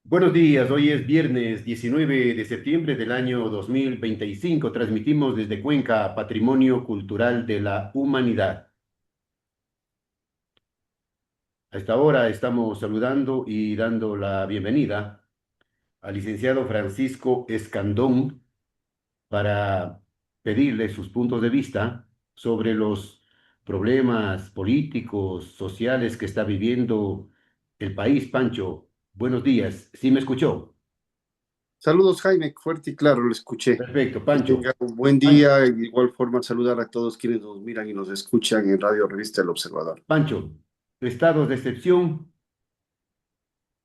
Buenos días, hoy es viernes 19 de septiembre del año 2025. Transmitimos desde Cuenca, Patrimonio Cultural de la Humanidad. A esta hora estamos saludando y dando la bienvenida al licenciado Francisco Escandón para pedirle sus puntos de vista sobre los problemas políticos, sociales que está viviendo el país. Pancho, buenos días. ¿Sí me escuchó? Saludos, Jaime, fuerte y claro, lo escuché. Perfecto, Que Pancho. tenga un buen Pan- día. De igual forma, saludar a todos quienes nos miran y nos escuchan en Radio Revista El Observador. Pancho, estados de excepción,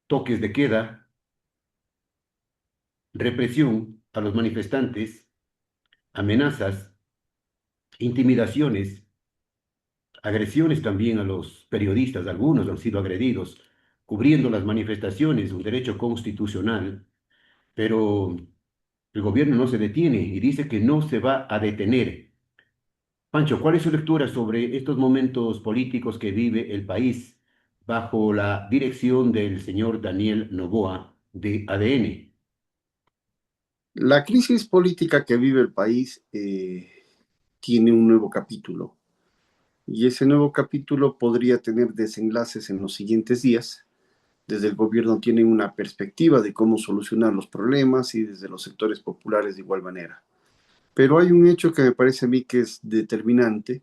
toques de queda, represión a los manifestantes, amenazas, intimidaciones, agresiones también a los periodistas, algunos han sido agredidos, cubriendo las manifestaciones, un derecho constitucional, pero el gobierno no se detiene y dice que no se va a detener. Pancho, ¿cuál es su lectura sobre estos momentos políticos que vive el país bajo la dirección del señor Daniel Noboa de ADN? La crisis política que vive el país tiene un nuevo capítulo y ese nuevo capítulo podría tener desenlaces en los siguientes días. Desde el gobierno tienen una perspectiva de cómo solucionar los problemas y desde los sectores populares de igual manera. Pero hay un hecho que me parece a mí que es determinante.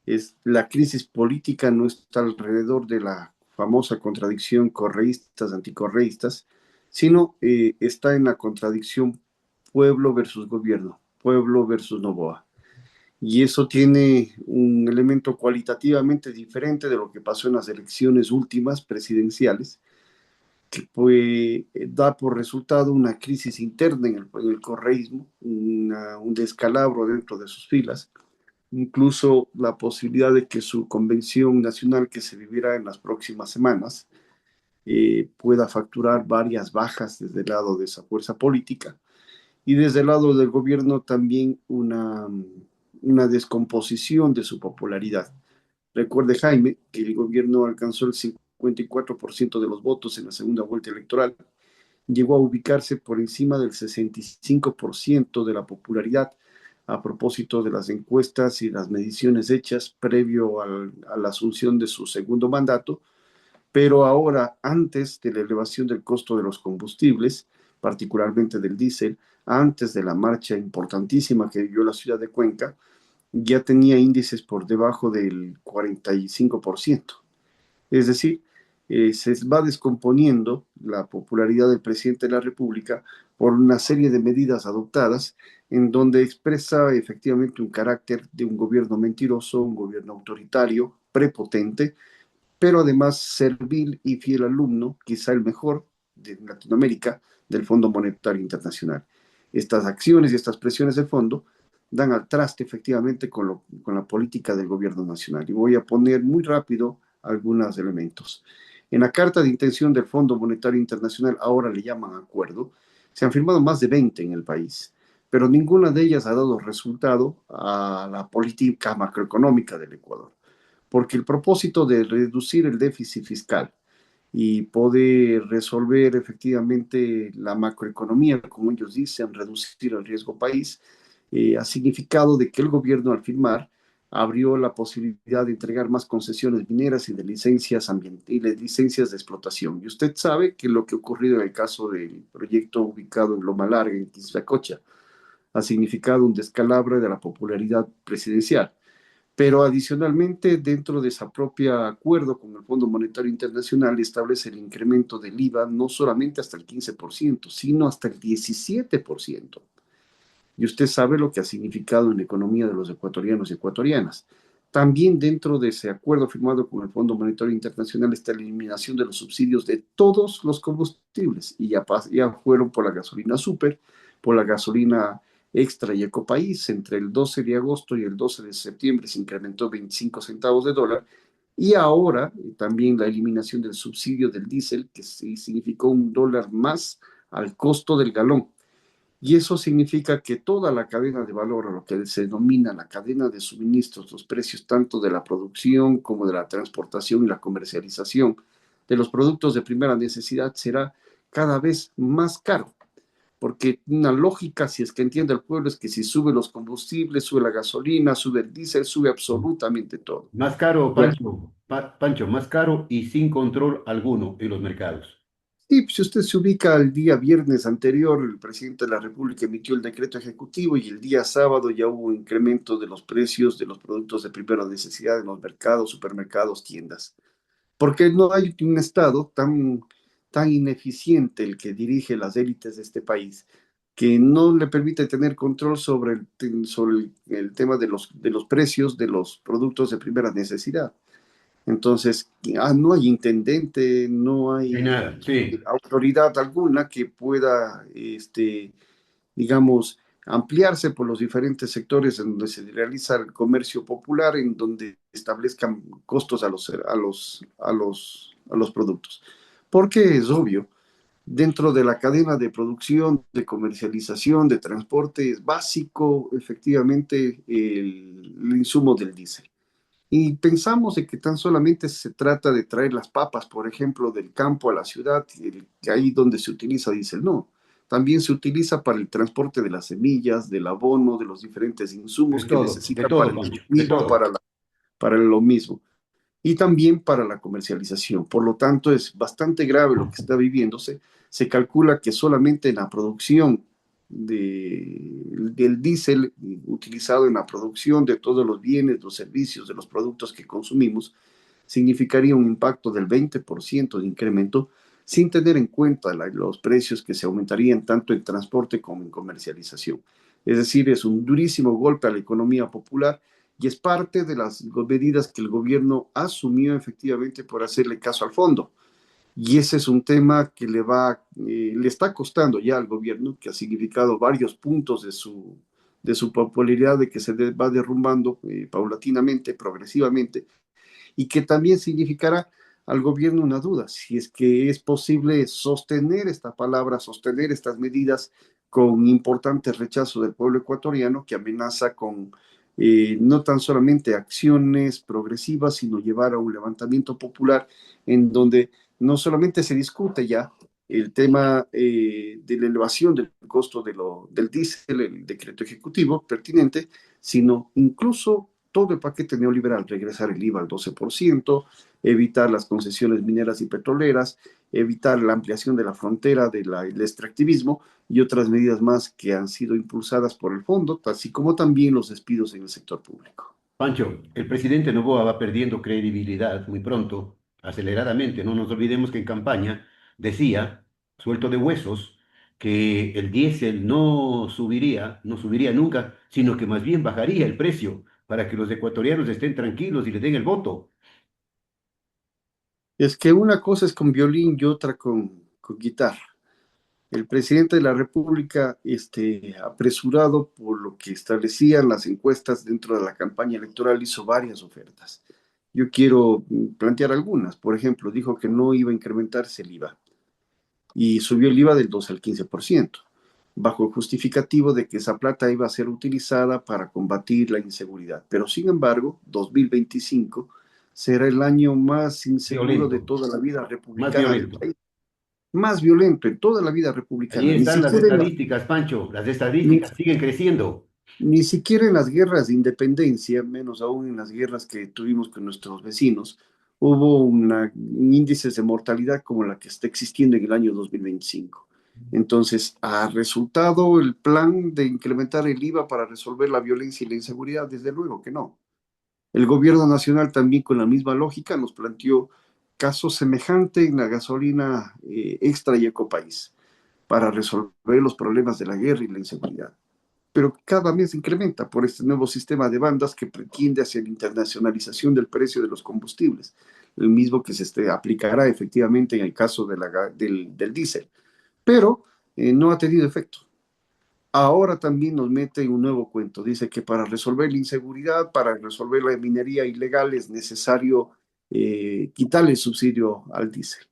Es la crisis política no está alrededor de la famosa contradicción correístas-anticorreístas, sino está en la contradicción pueblo versus gobierno, pueblo versus Novoa. Y eso tiene un elemento cualitativamente diferente de lo que pasó en las elecciones últimas presidenciales, que da por resultado una crisis interna en el correísmo, un descalabro dentro de sus filas, incluso la posibilidad de que su convención nacional que se vivirá en las próximas semanas pueda facturar varias bajas desde el lado de esa fuerza política y desde el lado del gobierno también una descomposición de su popularidad. Recuerde, Jaime, que el gobierno alcanzó el 54% de los votos en la segunda vuelta electoral, llegó a ubicarse por encima del 65% de la popularidad a propósito de las encuestas y las mediciones hechas previo a la asunción de su segundo mandato, pero ahora, antes de la elevación del costo de los combustibles, particularmente del diésel, antes de la marcha importantísima que vivió la ciudad de Cuenca, ya tenía índices por debajo del 45%. Es decir, se va descomponiendo la popularidad del presidente de la República por una serie de medidas adoptadas en donde expresa efectivamente un carácter de un gobierno mentiroso, un gobierno autoritario, prepotente, pero además servil y fiel alumno, quizá el mejor de Latinoamérica, del Fondo Monetario Internacional. Estas acciones y estas presiones del fondo dan al traste efectivamente con la política del gobierno nacional. Y voy a poner muy rápido algunos elementos. En la carta de intención del Fondo Monetario Internacional, ahora le llaman acuerdo, se han firmado más de 20 en el país, pero ninguna de ellas ha dado resultado a la política macroeconómica del Ecuador, porque el propósito de reducir el déficit fiscal y poder resolver efectivamente la macroeconomía, como ellos dicen, reducir el riesgo país, ha significado de que el gobierno al firmar abrió la posibilidad de entregar más concesiones mineras y de licencias ambientales, licencias de explotación. Y usted sabe que lo que ha ocurrido en el caso del proyecto ubicado en Loma Larga, en Quissacocha, ha significado un descalabro de la popularidad presidencial. Pero adicionalmente, dentro de ese propio acuerdo con el Fondo Monetario Internacional, establece el incremento del IVA no solamente hasta el 15%, sino hasta el 17%. Y usted sabe lo que ha significado en la economía de los ecuatorianos y ecuatorianas. También dentro de ese acuerdo firmado con el Fondo Monetario Internacional está la eliminación de los subsidios de todos los combustibles y ya fueron por la gasolina super, por la gasolina extra y ecopaís. Entre el 12 de agosto y el 12 de septiembre se incrementó 25 centavos de dólar y ahora también la eliminación del subsidio del diésel, que significó $1 más al costo del galón. Y eso significa que toda la cadena de valor, o lo que se denomina la cadena de suministros, los precios tanto de la producción como de la transportación y la comercialización de los productos de primera necesidad será cada vez más caro. Porque una lógica, si es que entiende el pueblo, es que si sube los combustibles, sube la gasolina, sube el diésel, sube absolutamente todo. Más caro, Ya. Pancho, Pancho, más caro y sin control alguno en los mercados. Y pues, si usted se ubica al día viernes anterior, el presidente de la República emitió el decreto ejecutivo y el día sábado ya hubo incremento de los precios de los productos de primera necesidad en los mercados, supermercados, tiendas. Porque no hay un Estado tan ineficiente el que dirige las élites de este país, que no le permite tener control sobre el tema de los precios de los productos de primera necesidad. Entonces, no hay intendente, no No hay hay nada, sí. autoridad alguna que pueda, digamos, ampliarse por los diferentes sectores en donde se realiza el comercio popular, en donde establezcan costos a los productos. Porque es obvio, dentro de la cadena de producción, de comercialización, de transporte, es básico efectivamente el insumo del diésel. Y pensamos de que tan solamente se trata de traer las papas, por ejemplo, del campo a la ciudad, que ahí donde se utiliza diésel. No, también se utiliza para el transporte de las semillas, del abono, de los diferentes insumos que De necesita para todo, el Pancho, de cultivo, todo. para lo mismo y también para la comercialización. Por lo tanto, es bastante grave lo que está viviéndose. Se calcula que solamente en la producción del diésel utilizado en la producción de todos los bienes, los servicios, de los productos que consumimos, significaría un impacto del 20% de incremento, sin tener en cuenta los precios que se aumentarían tanto en transporte como en comercialización. Es decir, es un durísimo golpe a la economía popular y es parte de las medidas que el gobierno asumió efectivamente por hacerle caso al fondo. Y ese es un tema que le está costando ya al gobierno, que ha significado varios puntos de su popularidad, de que va derrumbando paulatinamente, progresivamente, y que también significará al gobierno una duda, si es que es posible sostener esta palabra, sostener estas medidas con importante rechazo del pueblo ecuatoriano que amenaza con no tan solamente acciones progresivas, sino llevar a un levantamiento popular en donde no solamente se discute ya el tema de la elevación del costo del diésel, el decreto ejecutivo pertinente, sino incluso todo el paquete neoliberal, regresar el IVA al 12%, evitar las concesiones mineras y petroleras, evitar la ampliación de la frontera del extractivismo y otras medidas más que han sido impulsadas por el fondo, así como también los despidos en el sector público. Pancho, el presidente Noboa va perdiendo credibilidad muy pronto, aceleradamente. No nos olvidemos que en campaña decía, suelto de huesos, que el diésel no subiría nunca, sino que más bien bajaría el precio para que los ecuatorianos estén tranquilos y le den el voto. Es que una cosa es con violín y otra con guitarra. El presidente de la República, apresurado por lo que establecían las encuestas dentro de la campaña electoral, hizo varias ofertas. Yo quiero plantear algunas. Por ejemplo, dijo que no iba a incrementarse el IVA y subió el IVA del 2 al 15%, bajo el justificativo de que esa plata iba a ser utilizada para combatir la inseguridad. Pero, sin embargo, 2025 será el año más inseguro de Violento, toda la vida más republicana del violento. país, más violento en toda la vida Allí republicana. están las estadísticas, Pancho, las Ni, estadísticas siguen creciendo. ni siquiera en las guerras de independencia, menos aún en las guerras que tuvimos con nuestros vecinos, hubo un índice de mortalidad como la que está existiendo en el año 2025. Entonces, ¿ha resultado el plan de incrementar el IVA para resolver la violencia y la inseguridad? Desde luego que no. El gobierno nacional también con la misma lógica nos planteó caso semejante en la gasolina extra y ecopaís para resolver los problemas de la guerra y la inseguridad, pero cada mes incrementa por este nuevo sistema de bandas que pretende hacia la internacionalización del precio de los combustibles, el mismo que se aplicará efectivamente en el caso del diésel, pero no ha tenido efecto. Ahora también nos mete en un nuevo cuento. Dice que para resolver la inseguridad, para resolver la minería ilegal es necesario quitarle el subsidio al diésel.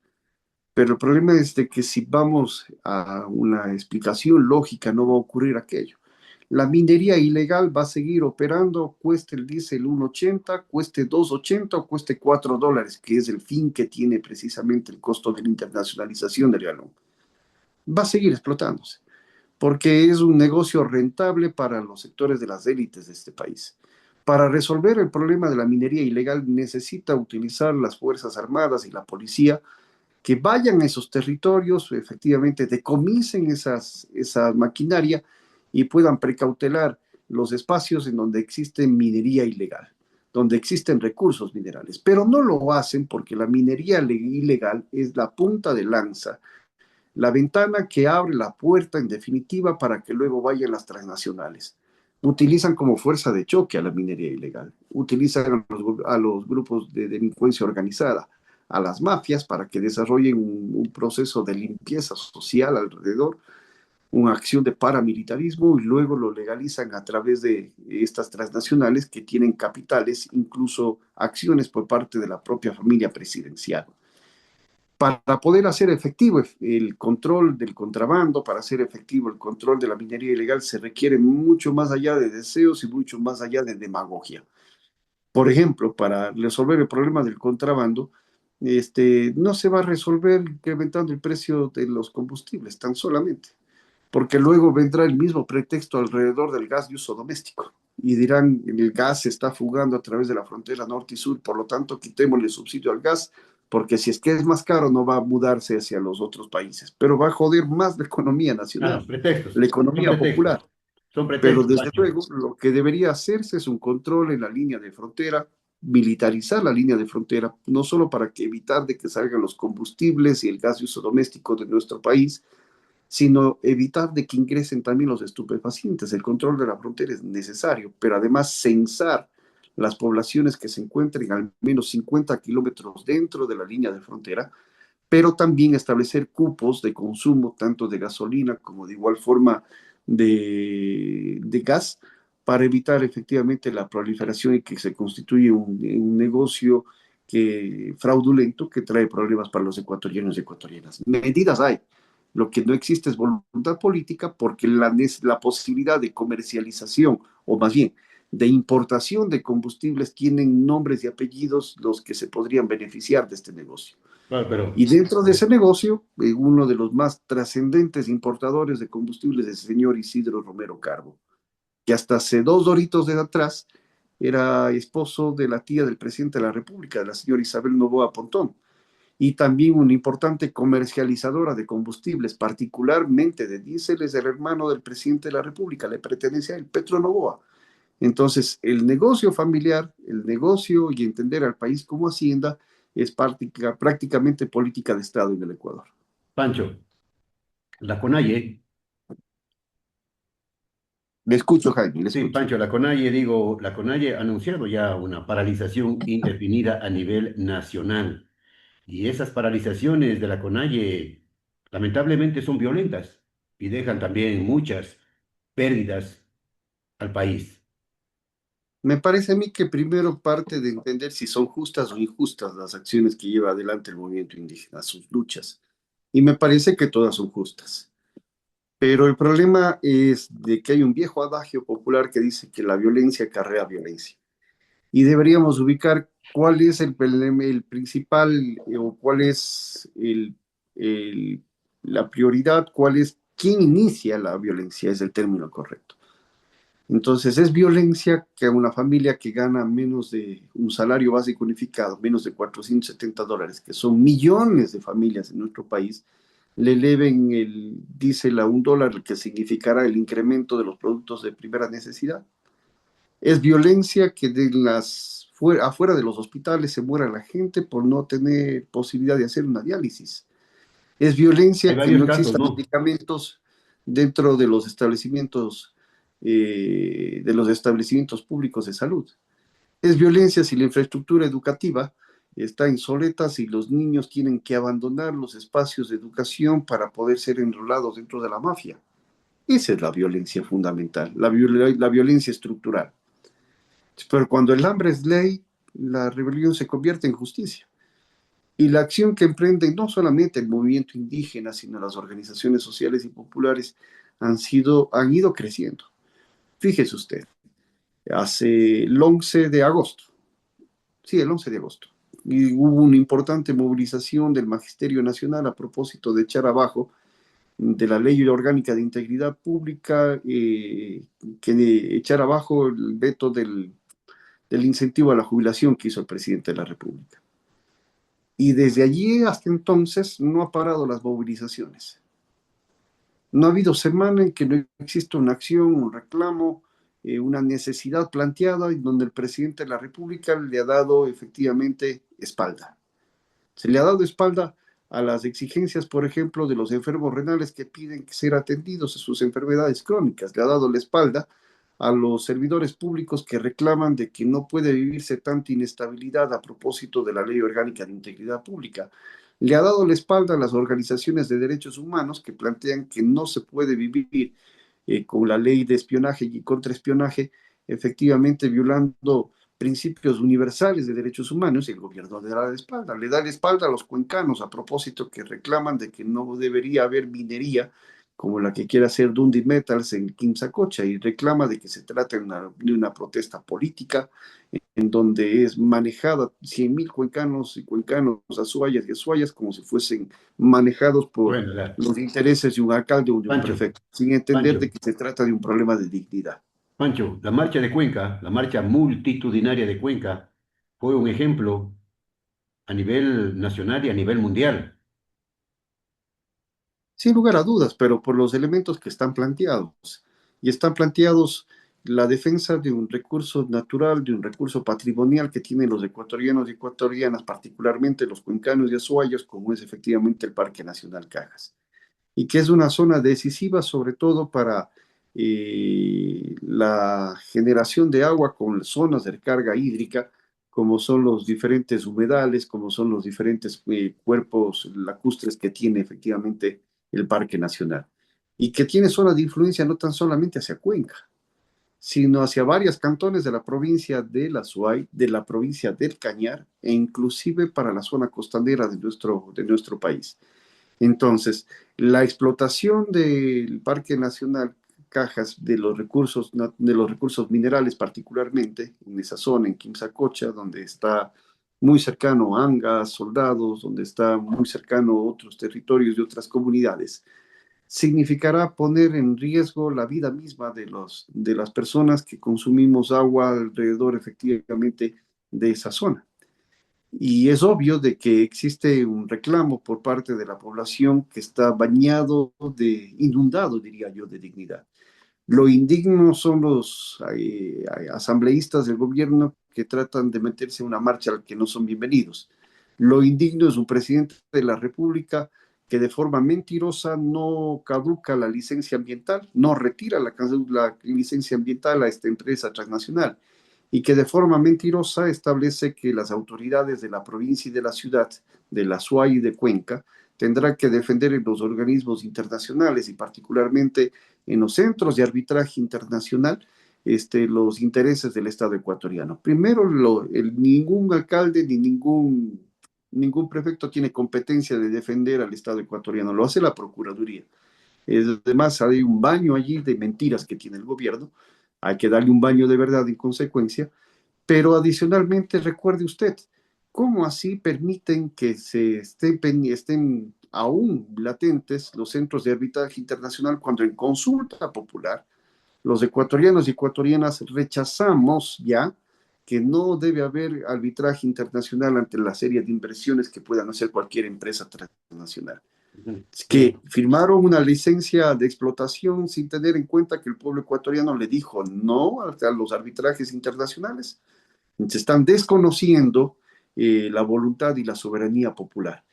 Pero el problema es de que si vamos a una explicación lógica, no va a ocurrir aquello. La minería ilegal va a seguir operando, cueste el diésel 1,80, cueste 2,80 o cueste $4, que es el fin que tiene precisamente el costo de la internacionalización del galón. va a seguir explotándose, porque es un negocio rentable para los sectores de las élites de este país. Para resolver el problema de la minería ilegal necesita utilizar las Fuerzas Armadas y la policía que vayan a esos territorios, efectivamente decomisen esa maquinaria y puedan precautelar los espacios en donde existe minería ilegal, donde existen recursos minerales. Pero no lo hacen porque la minería ilegal es la punta de lanza, la ventana que abre la puerta en definitiva para que luego vayan las transnacionales. Utilizan como fuerza de choque a la minería ilegal, utilizan a los grupos de delincuencia organizada, a las mafias para que desarrollen un proceso de limpieza social alrededor, una acción de paramilitarismo y luego lo legalizan a través de estas transnacionales que tienen capitales, incluso acciones por parte de la propia familia presidencial. Para poder hacer efectivo el control del contrabando, para hacer efectivo el control de la minería ilegal, se requiere mucho más allá de deseos y mucho más allá de demagogia. Por ejemplo, para resolver el problema del contrabando, no se va a resolver incrementando el precio de los combustibles, tan solamente, porque luego vendrá el mismo pretexto alrededor del gas de uso doméstico y dirán, el gas se está fugando a través de la frontera norte y sur, por lo tanto, quitémosle subsidio al gas, porque si es que es más caro, no va a mudarse hacia los otros países, pero va a joder más la economía Ah, nacional, pretextos, la son economía pretextos, popular. son Pero pretextos, desde Pancho. luego, lo que debería hacerse es un control en la línea de frontera, militarizar la línea de frontera, no solo para que evitar de que salgan los combustibles y el gas de uso doméstico de nuestro país, sino evitar de que ingresen también los estupefacientes. El control de la frontera es necesario, pero además censar las poblaciones que se encuentren al menos 50 kilómetros dentro de la línea de frontera, pero también establecer cupos de consumo tanto de gasolina como de igual forma de gas para evitar efectivamente la proliferación y que se constituye un negocio fraudulento que trae problemas para los ecuatorianos y ecuatorianas. Medidas hay. Lo que no existe es voluntad política porque la posibilidad de comercialización, o más bien de importación de combustibles, tienen nombres y apellidos los que se podrían beneficiar de este negocio. Claro, pero Y dentro de ese negocio, uno de los más trascendentes importadores de combustibles es el señor Isidro Romero Carbo, que hasta hace 2 doritos de atrás era esposo de la tía del presidente de la República, de la señora Isabel Noboa Pontón, y también una importante comercializadora de combustibles, particularmente de diésel, es el hermano del presidente de la República, le pertenece a él, Petro Noboa. Entonces, el negocio familiar, el negocio y entender al país como hacienda es prácticamente política de Estado en el Ecuador. Pancho, la CONAIE, Le escucho, Jaime, le sí, escucho. Pancho, la CONAIE ha anunciado ya una paralización indefinida a nivel nacional. Y esas paralizaciones de la CONAIE lamentablemente son violentas y dejan también muchas pérdidas al país. Me parece a mí que primero parte de entender si son justas o injustas las acciones que lleva adelante el movimiento indígena, sus luchas. Y me parece que todas son justas. Pero el problema es de que hay un viejo adagio popular que dice que la violencia acarrea violencia. Y deberíamos ubicar cuál es el principal o cuál es el- la prioridad, cuál es quién inicia la violencia, es el término correcto. Entonces, es violencia que a una familia que gana menos de un salario básico unificado, menos de $470, que son millones de familias en nuestro país, le eleven el diésel a $1, que significará el incremento de los productos de primera necesidad. Es violencia que afuera de los hospitales se muera la gente por no tener posibilidad de hacer una diálisis. Es Hay violencia que varios no casos, existan ¿no? medicamentos dentro de los establecimientos públicos de salud. Es violencia si la infraestructura educativa está obsoleta, si los niños tienen que abandonar los espacios de educación para poder ser enrolados dentro de la mafia. Esa es la violencia fundamental, la violencia estructural. Pero cuando el hambre es ley, la rebelión se convierte en justicia. Y la acción que emprenden no solamente el movimiento indígena, sino las organizaciones sociales y populares han ido creciendo. Fíjese usted, hace el 11 de agosto, sí, el 11 de agosto, y hubo una importante movilización del Magisterio Nacional a propósito de echar abajo de la Ley Orgánica de Integridad Pública, que echar abajo el veto del incentivo a la jubilación que hizo el presidente de la República. Y desde allí hasta entonces no ha parado las movilizaciones. No ha habido semana en que no exista una acción, un reclamo, una necesidad planteada en donde el presidente de la República le ha dado efectivamente espalda. Se le ha dado espalda a las exigencias, por ejemplo, de los enfermos renales que piden ser atendidos en sus enfermedades crónicas. Le ha dado la espalda a los servidores públicos que reclaman de que no puede vivirse tanta inestabilidad a propósito de la Ley Orgánica de Integridad Pública. Le ha dado la espalda a las organizaciones de derechos humanos que plantean que no se puede vivir con la ley de espionaje y contraespionaje, efectivamente violando principios universales de derechos humanos. Y el gobierno le da la espalda a los cuencanos a propósito que reclaman de que no debería haber minería como la que quiere hacer Dundee Metals en Quimsacocha, y reclama de que se trata de una protesta política en donde es manejada 100.000 cuencanos y cuencanos, azuayas y azuayas, como si fuesen manejados por Bueno, los intereses de un alcalde o de un Pancho, prefecto, sin entender de Pancho, que se trata de un problema de dignidad. Pancho, la marcha de Cuenca, la marcha multitudinaria de Cuenca, fue un ejemplo a nivel nacional y a nivel mundial. Sin lugar a dudas, pero por los elementos que están planteados. Y están planteados la defensa de un recurso natural, de un recurso patrimonial que tienen los ecuatorianos y ecuatorianas, particularmente los cuencanos y azuayos, como es efectivamente el Parque Nacional Cajas, y que es una zona decisiva sobre todo para la generación de agua con zonas de carga hídrica, como son los diferentes humedales, como son los diferentes cuerpos lacustres que tiene efectivamente el Parque Nacional, y que tiene zonas de influencia no tan solamente hacia Cuenca, sino hacia varios cantones de la provincia de la Suay, de la provincia del Cañar, e inclusive para la zona costanera de nuestro país. Entonces, la explotación del Parque Nacional Cajas de los recursos minerales, particularmente en esa zona, en Quimsacocha, donde está muy cercano a Angas, Soldados, donde está muy cercano a otros territorios y otras comunidades, significará poner en riesgo la vida misma de las personas que consumimos agua alrededor efectivamente de esa zona. Y es obvio de que existe un reclamo por parte de la población que está inundado, diría yo, de dignidad. Lo indigno son los asambleístas del gobierno que tratan de meterse en una marcha al que no son bienvenidos. Lo indigno es un presidente de la República que de forma mentirosa no caduca la licencia ambiental, no retira la licencia ambiental a esta empresa transnacional, y que de forma mentirosa establece que las autoridades de la provincia y de la ciudad, de la SUAY y de Cuenca, tendrán que defender en los organismos internacionales y particularmente en los centros de arbitraje internacional los intereses del Estado ecuatoriano. Primero, ningún alcalde ni ningún prefecto tiene competencia de defender al Estado ecuatoriano, lo hace la Procuraduría. Además, hay un baño allí de mentiras que tiene el gobierno, hay que darle un baño de verdad en consecuencia, pero adicionalmente recuerde usted, ¿cómo así permiten que estén aún latentes los centros de arbitraje internacional cuando en consulta popular los ecuatorianos y ecuatorianas rechazamos ya que no debe haber arbitraje internacional ante la serie de inversiones que puedan hacer cualquier empresa transnacional? Que Bien, firmaron una licencia de explotación sin tener en cuenta que el pueblo ecuatoriano le dijo no a los arbitrajes internacionales. Se están desconociendo la voluntad y la soberanía popular.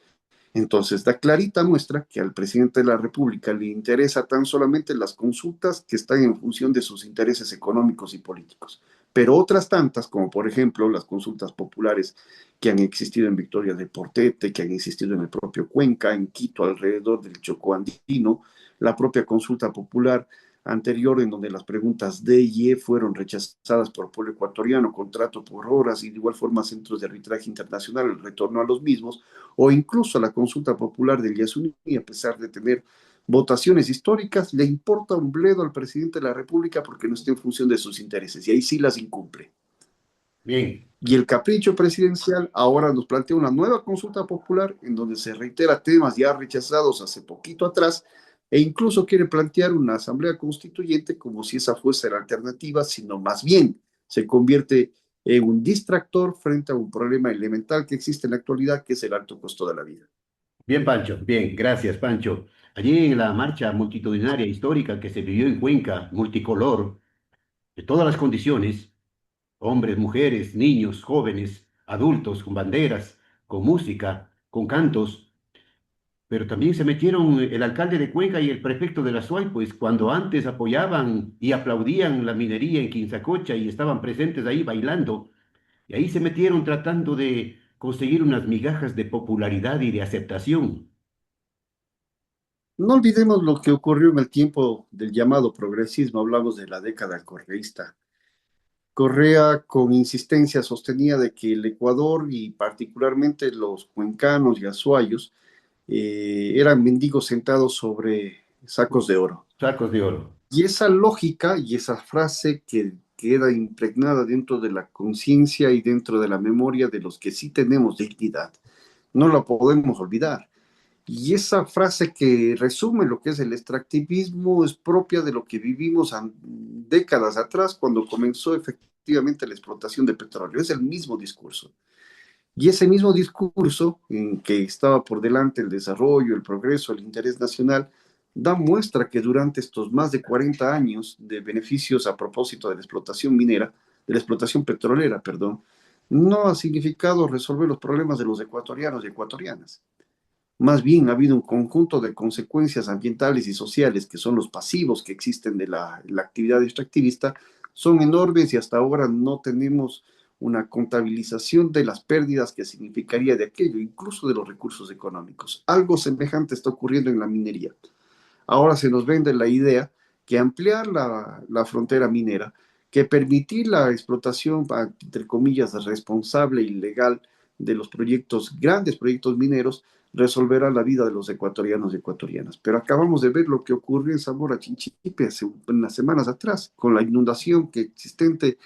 Entonces, da clarita muestra que al presidente de la República le interesa tan solamente las consultas que están en función de sus intereses económicos y políticos. Pero otras tantas, como por ejemplo las consultas populares que han existido en Victoria de Portete, que han existido en el propio Cuenca, en Quito, alrededor del Chocó andino, la propia consulta popular anterior en donde las preguntas D y E fueron rechazadas por el pueblo ecuatoriano, contrato por horas y de igual forma centros de arbitraje internacional, el retorno a los mismos, o incluso la consulta popular del Yasuní, a pesar de tener votaciones históricas, le importa un bledo al presidente de la República porque no está en función de sus intereses, y ahí sí las incumple. bien. Y el capricho presidencial ahora nos plantea una nueva consulta popular en donde se reitera temas ya rechazados hace poquito atrás, e incluso quiere plantear una asamblea constituyente como si esa fuese la alternativa, sino más bien se convierte en un distractor frente a un problema elemental que existe en la actualidad, que es el alto costo de la vida. Bien, Pancho, bien, gracias, Pancho. Allí en la marcha multitudinaria histórica que se vivió en Cuenca, multicolor, de todas las condiciones, hombres, mujeres, niños, jóvenes, adultos, con banderas, con música, con cantos, pero también se metieron el alcalde de Cuenca y el prefecto de la SUAY, pues cuando antes apoyaban y aplaudían la minería en Quinzacocha y estaban presentes ahí bailando, y ahí se metieron tratando de conseguir unas migajas de popularidad y de aceptación. No olvidemos lo que ocurrió en el tiempo del llamado progresismo, hablamos de la década correísta. Correa con insistencia sostenía de que el Ecuador y particularmente los cuencanos y azuayos eran mendigos sentados sobre sacos de oro. Sacos de oro. Y esa lógica y esa frase que queda impregnada dentro de la conciencia y dentro de la memoria de los que sí tenemos dignidad, no la podemos olvidar. Y esa frase que resume lo que es el extractivismo es propia de lo que vivimos décadas atrás cuando comenzó efectivamente la explotación de petróleo. Es el mismo discurso. Y ese mismo discurso en que estaba por delante el desarrollo, el progreso, el interés nacional, da muestra que durante estos más de 40 años de beneficios a propósito de la explotación minera, de la explotación petrolera, perdón, no ha significado resolver los problemas de los ecuatorianos y ecuatorianas. Más bien ha habido un conjunto de consecuencias ambientales y sociales que son los pasivos que existen de la actividad extractivista, son enormes y hasta ahora no tenemos una contabilización de las pérdidas que significaría de aquello, incluso de los recursos económicos. Algo semejante está ocurriendo en la minería. Ahora se nos vende la idea que ampliar la frontera minera, que permitir la explotación, entre comillas, responsable y legal de los proyectos, grandes proyectos mineros, resolverá la vida de los ecuatorianos y ecuatorianas. Pero acabamos de ver lo que ocurrió en Zamora Chinchipe hace unas semanas atrás, con la inundación que existente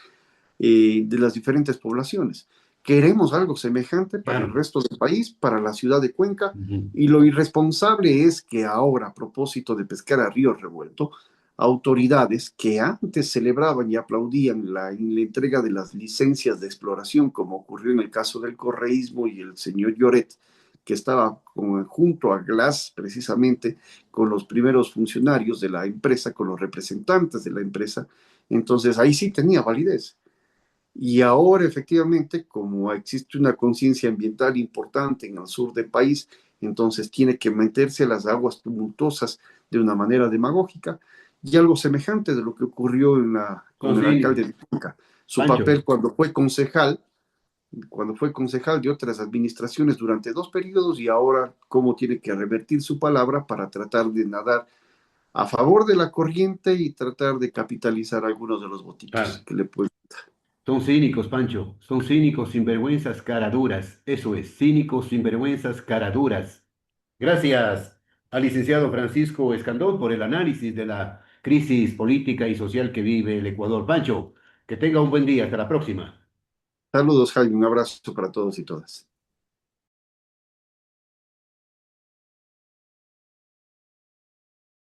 de las diferentes poblaciones. Queremos algo semejante para el Claro. resto del país, para la ciudad de Cuenca, Ujú. y lo irresponsable es que ahora, a propósito de pescar a río revuelto, autoridades que antes celebraban y aplaudían la entrega de las licencias de exploración, como ocurrió en el caso del correísmo y el señor Lloret, que estaba junto a Glass precisamente con los primeros funcionarios de la empresa, con los representantes de la empresa, entonces ahí sí tenía validez. Y ahora efectivamente, como existe una conciencia ambiental importante en el sur del país, entonces tiene que meterse a las aguas tumultuosas de una manera demagógica y algo semejante de lo que ocurrió Son con el cínicos. alcalde de Cuenca. Su Pancho, papel cuando fue concejal de otras administraciones durante 2 periodos y ahora cómo tiene que revertir su palabra para tratar de nadar a favor de la corriente y tratar de capitalizar algunos de los votitos claro. que le pueden. Son cínicos, Pancho. Son cínicos, sinvergüenzas, caraduras. Eso es, cínicos, sinvergüenzas, caraduras. Gracias al licenciado Francisco Escandón por el análisis de la crisis política y social que vive el Ecuador. Pancho, que tenga un buen día. Hasta la próxima. Saludos, Jaime. Un abrazo para todos y todas.